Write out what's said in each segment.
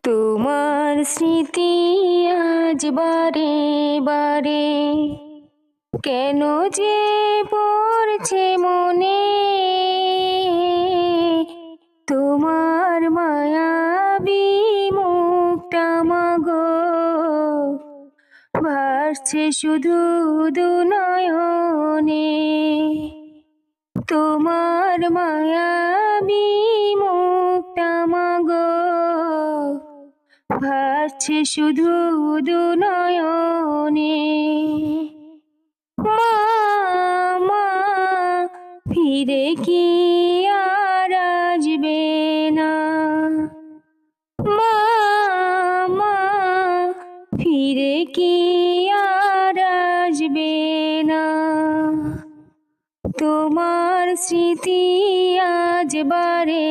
তোমার স্মৃতি আজ বারে বারে কেন যে পড়ছে মনে, তোমার মায়াবী মুখটা মাগো ভাসছে শুধু দুনয়নে। তোমার মায়াবী মুখটা মাগো ভাসছে শুধু দুনয়নে। মা মা ফিরে কি আর আসবে না, মা মা ফিরে কি আর আসবে না। তোমার স্মৃতি আজ বারে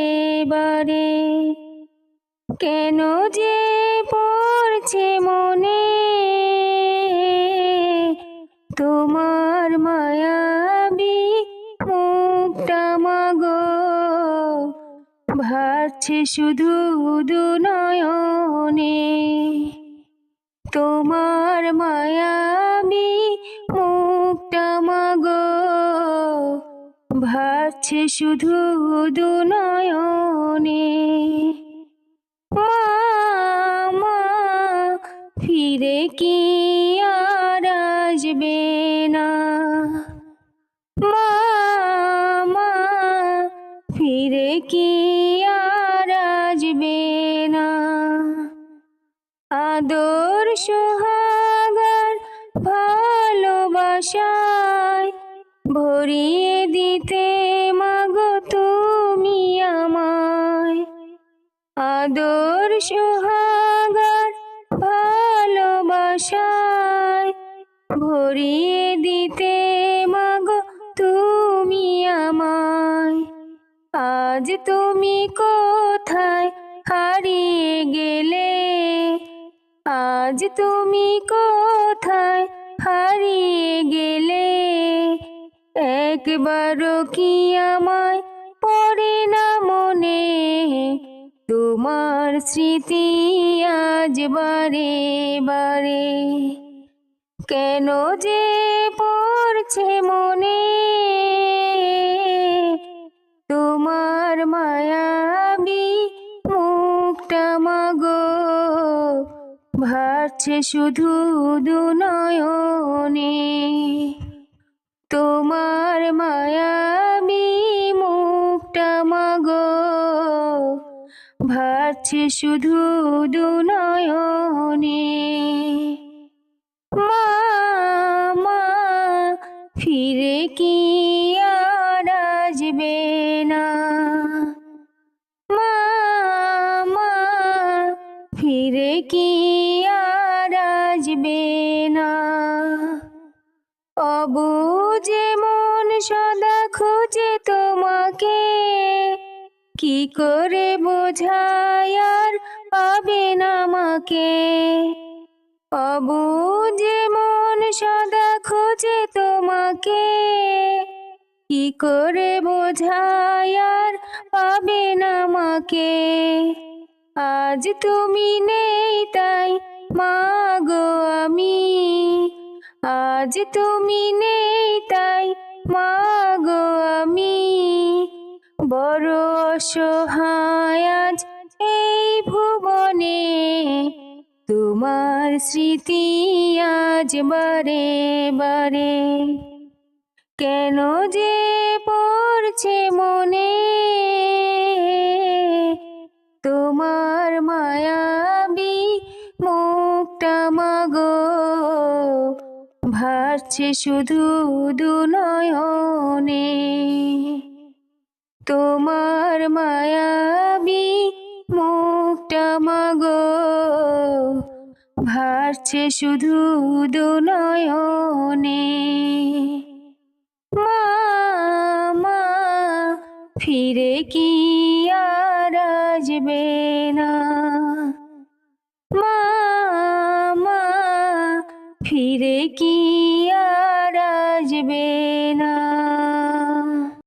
বারে কেন যে পড়ছে মনে, তোমার মায়াবী মুখটা মাগো ভাসছে শুধু দুনয়নে। তোমার মায়াবী মুখটা মাগো ভাসছে শুধু দুনয়নে। মা মা ফিরে কি আর আসবে না, মা মা ফিরে কি আর আসবে না। আদর সোহাগার ভালোবাসায় ভরিয়ে দিতে মাগো তুমি আমায়। আদর সোহাগার ভালোবাসায় ভরিয়ে দিতে মাগো তুমি আমায়। আজ তুমি কোথায় হারিয়ে গেলে, আজ তুমি কোথায় হারিয়ে গেলে, একবারও কি আমায় পড়ে না মনে। তোমার স্মৃতি আজ বারে বারে কেন যে পড়ছে মনে, তোমার মায়াবী মুখটা মাগো ভাসছে শুধু দুনয়নে। তোমার মায়াবী মুখটা মাগো ভাসছে শুধু দুনয়নে। মা মা ফিরে কি আর আসবে না, মা মা ফিরে কি আর আসবে না। অবুঝে মন সদা খোঁজে তোমাকে, কি করে বোঝায় আর পাবে না আমাকে। অবুঝে মন সদা খোঁজে তোমাকে, কি করে বোঝায় আর পাবে না আমাকে। আজ তুমি নেই তাই মাগো আমি, আজ তুমি নেই তাই মাগো আমি। বড় অসহায় আজ এই ভুবনে, তোমার স্মৃতি আজ বারে বারে কেন যে পড়ছে মনে। তোমার মায়াবী মুখটা মাগো ভাসছে শুধু দুনয়নে। তোমার মায়াবী মুখটা মাগো ভাসছে শুধু দুনয়নে। মা মা ফিরে কি আর আসবে না, মা মা ফিরে কি আর আসবে না।